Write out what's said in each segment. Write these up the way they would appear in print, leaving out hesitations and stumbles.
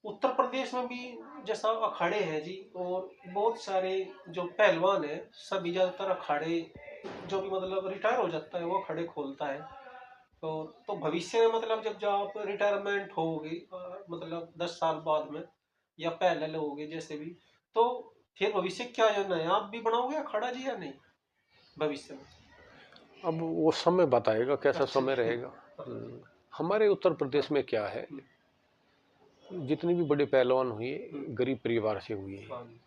उत्तर प्रदेश में भी जैसा अखाड़े हैं जी, और बहुत सारे जो पहलवान है सभी ज्यादातर अखाड़े, जो भी मतलब रिटायर हो जाता है वो अखाड़े खोलता है। तो भविष्य में मतलब जब आप रिटायरमेंट होगे, मतलब 10 साल बाद में या पहले लोगे जैसे भी, तो फिर भविष्य क्या योजना है, आप भी बनाओगे अखाड़ा जी या नहीं भविष्य में? अब वो समय बताएगा कैसा अच्छा समय जी। रहेगा। हाँ। हमारे उत्तर हाँ। प्रदेश में क्या है, हम्म। जितनी भी बड़े पहलवान हुए हम्म। गरीब परिवार से हुए हैं, हाँ जी।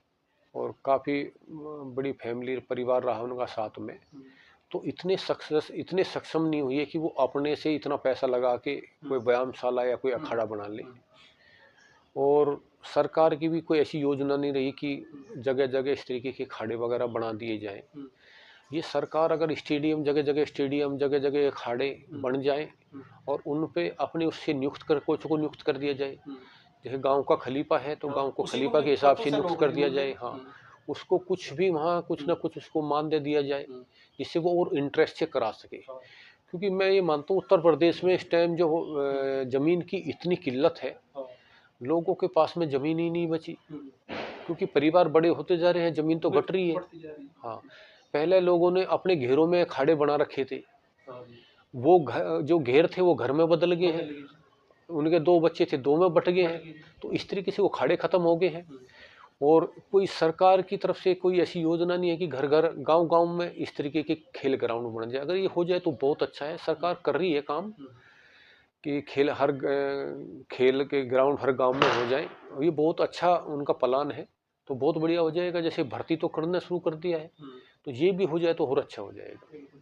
और काफ़ी बड़ी फैमिली परिवार रहा उनका साथ में। हम्म। तो इतने सक्षम नहीं हुए कि वो अपने से इतना पैसा लगा के कोई हम्म। व्यायामशाला या कोई हम्म। अखाड़ा बना ले। हम्म। और सरकार की भी कोई ऐसी योजना नहीं रही कि हम्म। जगह जगह इस तरीके के अखाड़े वगैरह बना दिए जाएं। हम्म। ये सरकार अगर स्टेडियम जगह जगह अखाड़े हम्म। बन जाएं, हम्म। और उन पे अपने उससे नियुक्त कर कोच को नियुक्त कर दिया जाए। हम्म। जैसे गांव का खलीफा है तो हाँ, गांव को उसी को खलीफा के हिसाब पतों से से नियुक्त कर नौकरी दिया मिल जाए। जाए। हाँ, हम्म। उसको कुछ भी वहाँ कुछ ना हम्म। कुछ उसको मान दे दिया जाए, हम्म। जिससे वो और इंटरेस्ट से करा सके। हाँ। क्योंकि मैं ये मानता हूँ उत्तर प्रदेश में इस टाइम जो हम्म। जमीन की इतनी किल्लत है, हाँ। लोगों के पास में जमीन ही नहीं बची। हम्म। क्योंकि परिवार बड़े होते जा रहे हैं, जमीन तो घट रही है। बढ़ती जा रही हाँ, है। पहले लोगों ने अपने घेरों में अखाड़े बना रखे थे, हाँ जी। वो जो घेर थे वो घर में बदल गए हैं। बदल गई जी। उनके दो बच्चे थे, दो में बट गए बढ़ हैं। गई जी। तो इस तरीके से वो अखाड़े खत्म हो गए हैं। हम्म। और कोई सरकार की तरफ से कोई ऐसी योजना नहीं है कि घर घर गांव गांव में इस तरीके के खेल ग्राउंड बन जाए। अगर ये हो जाए तो बहुत अच्छा है। हम्म। सरकार कर रही है काम हम्म। कि खेल के ग्राउंड हर गांव में हो जाए। ये बहुत अच्छा उनका प्लान है, तो बहुत बढ़िया हो जाएगा। जैसे भर्ती तो करना शुरू कर दिया है, हम्म। तो ये भी हो जाए तो और अच्छा हो जाएगा। बिल्कुल।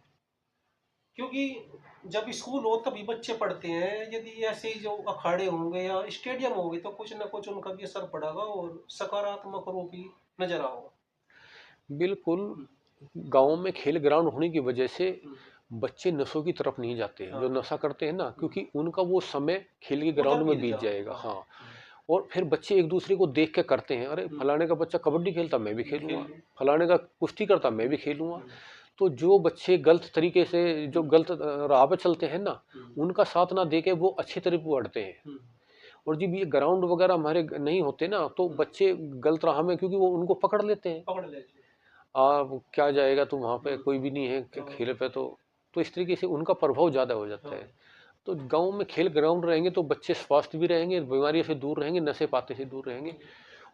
क्योंकि जब स्कूल हो तभी बच्चे पढ़ते हैं, यदि ऐसे ही जो अखाड़े होंगे या स्टेडियम होंगे तो कुछ ना कुछ उनका भी असर पड़ेगा और सकारात्मक रूप ही नजर आएगा। बिल्कुल। हम्म। गांव में खेल ग्राउंड होने की वजह से हम्म। बच्चे नशों की तरफ नहीं जाते हैं, जो हाँ। नशा करते हैं ना, हम्म। क्योंकि उनका वो समय खेल के ग्राउंड उधर में बीत बीत जाओ। जाएगा। हाँ। हाँ, हम्म। और फिर बच्चे एक दूसरे को देख के करते हैं, अरे हम्म। फलाने का बच्चा कबड्डी खेलता मैं भी मैं खेल खेलूंगा, लूँ। फलाने का कुश्ती करता मैं भी हम्म। खेलूंगा। हम्म। तो जो बच्चे गलत तरीके से, जो हम्म। गलत राह पे चलते हैं ना, हम्म। उनका साथ ना देके वो अच्छी तरह बढ़ते हैं। हम्म। और जब ये ग्राउंड वगैरह हमारे नहीं होते ना, तो हम्म। बच्चे गलत राह में, क्योंकि वो उनको पकड़ लेते हैं। पकड़ ले जी। क्या जाएगा तू वहाँ पे, हम्म। कोई भी नहीं है हाँ। खेल पे। तो इस तरीके से उनका प्रभाव ज़्यादा हो जाता हाँ। है। तो गांव में खेल ग्राउंड रहेंगे तो बच्चे स्वस्थ भी रहेंगे, बीमारियों से दूर रहेंगे, नशे पाते से दूर रहेंगे।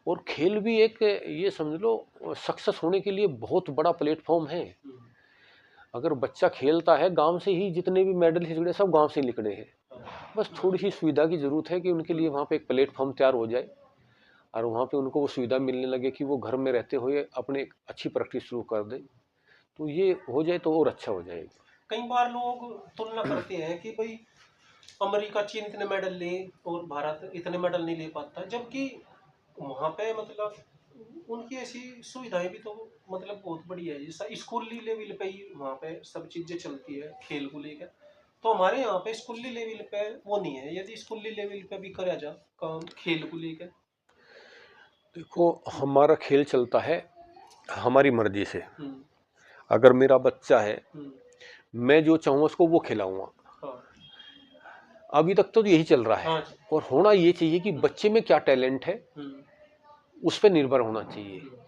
और खेल भी एक, ये समझ लो, सक्सेस होने के लिए बहुत बड़ा प्लेटफॉर्म है। हम्म। अगर बच्चा खेलता है, गांव से ही जितने भी मेडल निकले सब गांव से निकले हैं। हाँ। बस थोड़ी बिल्कुल। सी सुविधा की जरूरत है कि उनके लिए हम्म। वहाँ पे एक प्लेटफॉर्म तैयार हो जाए, और वहाँ पे उनको वो सुविधा मिलने लगे कि वो घर में रहते हुए अपने अच्छी प्रैक्टिस शुरू कर दे। तो ये हो जाए तो और अच्छा हो जाएगा। कई बार लोग तुलना करते हैं कि भाई अमेरिका चीन इतने मेडल ले और भारत इतने मेडल नहीं ले पाता, जबकि वहाँ पे मतलब उनकी ऐसी सुविधाएं भी तो मतलब बहुत बढ़िया है। जैसा स्कूली लेवल पे ही वहाँ पे सब चीजें चलती है खेल को लेकर, तो हमारे यहाँ पे स्कूली लेवल पे वो नहीं है। यदि स्कूली लेवल पे भी करा जा काम खेल को लेकर। देखो, हमारा खेल चलता है हमारी मर्जी से। हम्म। अगर मेरा बच्चा है, हम्म। मैं जो चाहूँगा उसको वो खिलाऊंगा। हाँ। अभी तक तो यही चल रहा है। हाँ जी। और होना ये चाहिए कि हम्म। बच्चे में क्या टैलेंट है हम्म। उस पर निर्भर होना चाहिए। हम्म।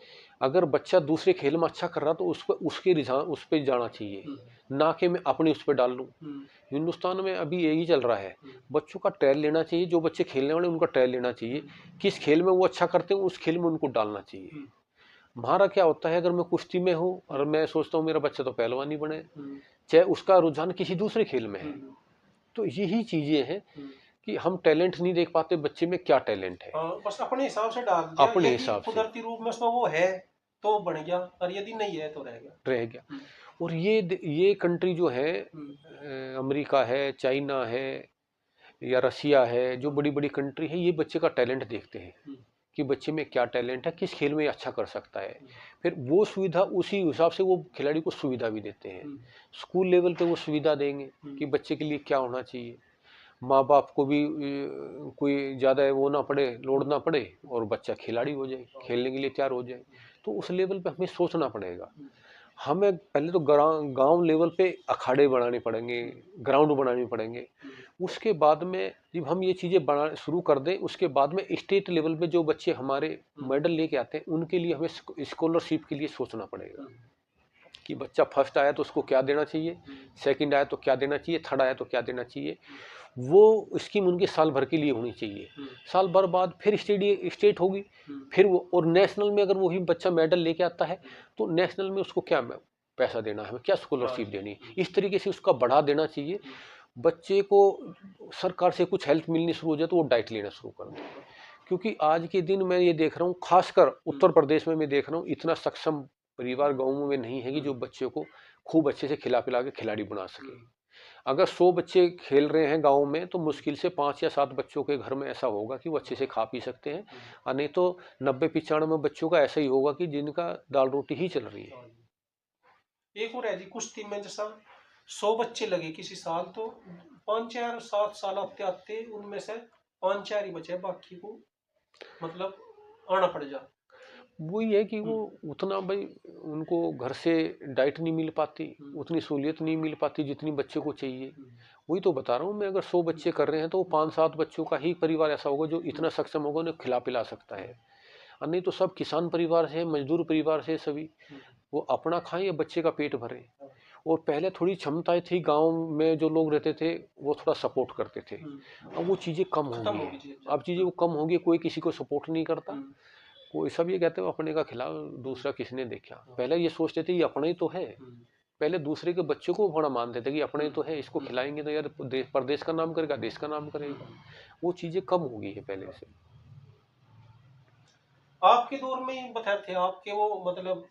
अगर बच्चा दूसरे खेल में अच्छा कर रहा तो उस पर उसके रुझान उस पर जाना चाहिए, हम्म। ना कि मैं अपनी उस पर डाल लूँ। हम्म। हिंदुस्तान में अभी यही चल रहा है। हम्म। बच्चों का ट्रायल लेना चाहिए, जो बच्चे खेलने वाले उनका ट्रायल लेना चाहिए। हम्म। किस खेल में वो अच्छा करते हैं उस खेल में उनको डालना चाहिए। हम्म। हमारा क्या होता है, अगर मैं कुश्ती में हूँ और हम्म। मैं सोचता हूँ मेरा बच्चा तो पहलवान ही बने, हम्म। चाहे उसका रुझान किसी दूसरे खेल में है। हम्म। तो यही चीजें हैं हम्म। कि हम टैलेंट नहीं देख पाते बच्चे में क्या टैलेंट है। हाँ, बस अपने हिसाब से डाल दिया, अपने यदि हिसाब से कुदरती रूप में उसमें वो है तो बन गया, और यदि नहीं है तो रह गया। रह गया। हम्म। और ये कंट्री जो है, हम्म। अमेरिका है, चाइना है, या रसिया है, जो हम्म। बड़ी बड़ी कंट्री है, ये बच्चे का टैलेंट देखते हैं हम्म। कि बच्चे में क्या टैलेंट है, किस खेल में अच्छा कर सकता है। हम्म। फिर वो सुविधा उसी हिसाब से वो खिलाड़ी को सुविधा भी देते हैं। हम्म। स्कूल लेवल पे वो सुविधा देंगे हम्म। कि बच्चे के लिए क्या होना चाहिए। माँ बाप को भी कोई ज़्यादा वो ना पड़े, लोड ना पड़े, और बच्चा खिलाड़ी हो जाए, हाँ। खेलने के लिए तैयार हो जाए। तो उस लेवल पे हमें सोचना पड़ेगा। हम्म। हमें पहले तो गांव लेवल पे अखाड़े बनाने पड़ेंगे, हम्म। ग्राउंड बनाने पड़ेंगे। हम्म। उसके बाद में जब हम ये चीज़ें बना शुरू कर दें, उसके बाद में स्टेट लेवल पे जो बच्चे हमारे मेडल लेके आते हैं, उनके लिए हमें स्कॉलरशिप के लिए सोचना पड़ेगा कि बच्चा फर्स्ट आया तो उसको क्या देना चाहिए, सेकंड आया तो क्या देना चाहिए, थर्ड आया तो क्या देना चाहिए। वो स्कीम उनके साल भर के लिए होनी चाहिए। साल भर बाद फिर स्टेट होगी, फिर वो, और नेशनल में अगर वही बच्चा मेडल लेके आता है तो नेशनल में उसको क्या पैसा देना है, क्या स्कॉलरशिप देनी है, इस तरीके से उसका बढ़ा देना चाहिए। बच्चे को सरकार से कुछ हेल्प मिलनी शुरू हो जाए तो वो डाइट लेना शुरू कर दे। क्योंकि आज के दिन मैं ये देख रहा हूँ, खासकर उत्तर प्रदेश में मैं देख रहा हूँ, इतना सक्षम परिवार गाँव में नहीं है कि जो बच्चे को खूब अच्छे से खिला पिला के खिलाड़ी बना सके। अगर 100 बच्चे खेल रहे हैं गांव में तो मुश्किल से 5 या 7 बच्चों के घर में ऐसा होगा कि वो अच्छे से खा पी सकते हैं, और नहीं तो 90-95 बच्चों का ऐसा ही होगा कि जिनका दाल रोटी ही चल रही है। एक और है जी, कुश्ती में जैसा 100 बच्चे लगे किसी साल, तो 5-4-7 साल आते आते उनमें से 5-4 ही बचे, बाकी को मतलब आना पड़ जा। वही है कि वो उतना भाई उनको घर से डाइट नहीं मिल पाती, उतनी सहूलियत नहीं मिल पाती जितनी बच्चे को चाहिए। वही तो बता रहा हूँ मैं, अगर 100 बच्चे कर रहे हैं तो 5-7 बच्चों का ही परिवार ऐसा होगा जो इतना सक्षम होगा, उन्हें खिला पिला सकता है। और नहीं तो सब किसान परिवार से, मजदूर परिवार से, सभी वो अपना खाएं या बच्चे का पेट भरें। और पहले थोड़ी क्षमताएं थी, गांव में जो लोग रहते थे वो थोड़ा सपोर्ट करते थे। अब वो चीज़ें कम हो गई है, अब चीज़ें वो कम हो गई, कोई किसी को सपोर्ट नहीं करता, कोई सब ये कहते हो अपने का खिलाओ, दूसरा किसने देखा। पहले ये सोचते थे ये अपना ही तो है, पहले दूसरे के बच्चों को बड़ा मानते थे कि अपने ही तो है, इसको खिलाएंगे तो यार प्रदेश का नाम करेगा, देश का नाम करेगा। वो चीज़ें कम हो गई है पहले से। आपके दौर में ही बता थे आपके वो, मतलब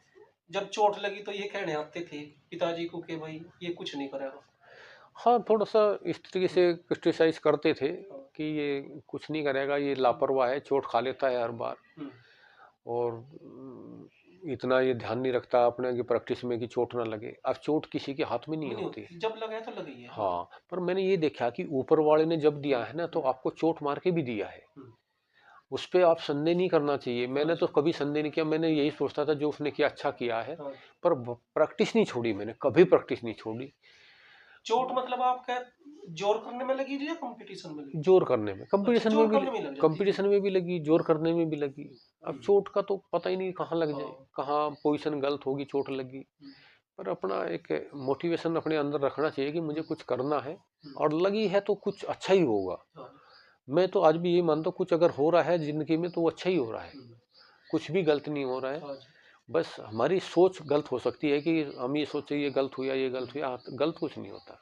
जब चोट लगी तो ये कहने आते थे पिताजी को कि भाई ये कुछ नहीं करेगा। हाँ, थोड़ा सा इस तरीके से क्रिटिसाइज करते थे कि ये कुछ नहीं करेगा, ये लापरवाह है, चोट खा लेता है हर बार, और इतना ये ध्यान नहीं रखता अपने की प्रैक्टिस में कि चोट ना लगे। अब चोट किसी के हाथ में नहीं होती, जब लगा तो लगी है। हाँ, पर मैंने ये देखा कि ऊपर वाले ने जब दिया है ना तो आपको चोट मार के भी दिया है, उस पर आप संदेह नहीं करना चाहिए। मैंने तो कभी संदेह नहीं किया, मैंने यही सोचता था जो उसने किया अच्छा किया है, पर प्रैक्टिस नहीं छोड़ी मैंने, कभी प्रैक्टिस नहीं छोड़ी। चोट मतलब आपका जोर करने में लगी या कंपटीशन में लगी? जोर करने में, कंपटीशन में भी, कंपटीशन में भी लगी, जोर करने में भी लगी। अब चोट का तो पता ही नहीं कहाँ लग जाए, कहाँ पोजीशन गलत होगी, चोट लगी। पर अपना एक मोटिवेशन अपने अंदर रखना चाहिए कि मुझे कुछ करना है, और लगी है तो कुछ अच्छा ही होगा। मैं तो आज भी ये मानता हूँ कुछ अगर हो रहा है जिंदगी में तो वो अच्छा ही हो रहा है, कुछ भी गलत नहीं हो रहा है। बस हमारी सोच गलत हो सकती है कि हम ये सोचे ये गलत हुआ, ये गलत हुआ, गलत कुछ नहीं होता।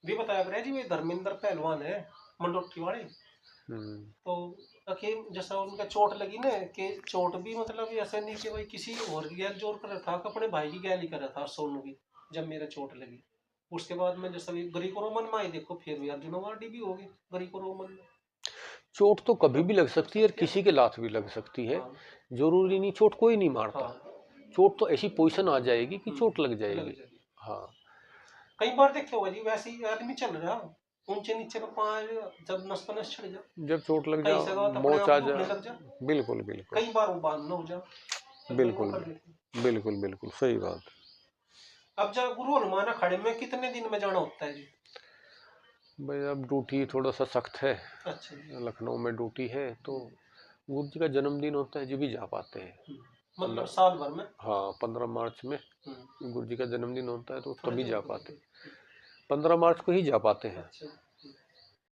भी बताया जी, वे धर्मेंद्र पहलवान है मंडोटी वाले, तो अखिल जैसा उनका चोट लगी ना, कि चोट भी मतलब ऐसा नहीं कि भाई किसी और की गैल जोर कर रहा था, अपने भाई की गैल ही कर रहा था सोनू की। जब मेरा चोट लगी उसके बाद में जैसा भी ग्रीको रोमन में आई, देखो फिर भी अर्जुन अवार्डी भी होगी ग्रीको रोमन में। चोट तो कभी भी लग सकती है और किसी के लात भी लग सकती है, जरूरी नहीं, चोट कोई नहीं मारता। चोट तो ऐसी पोजीशन आ जाएगी कि चोट लग जाएगी। हाँ, कई बार देखे होगा जी, वैसे ही आदमी चल रहा ऊंचे नीचे में पाँव जब नस पर नस चढ़ जा, जब चोट लग जा, मोच आ जा, बिल्कुल बिल्कुल, कई बार वो बांध हो जा, बिल्कुल बिल्कुल बिल्कुल सही बात। अब जब गुरु हनुमान अखाड़े में कितने दिन में जाना होता है जी? भाई अब ड्यूटी थोड़ा सा सख्त है। अच्छा, लखनऊ में ड्यूटी है, तो गुरु जी का जन्मदिन होता है, जो भी जा पाते हैं, मतलब साल भर में। हाँ, 15 मार्च में गुरु जी का जन्मदिन होता है तो तभी जा पाते, 15 मार्च को ही जा पाते हैं।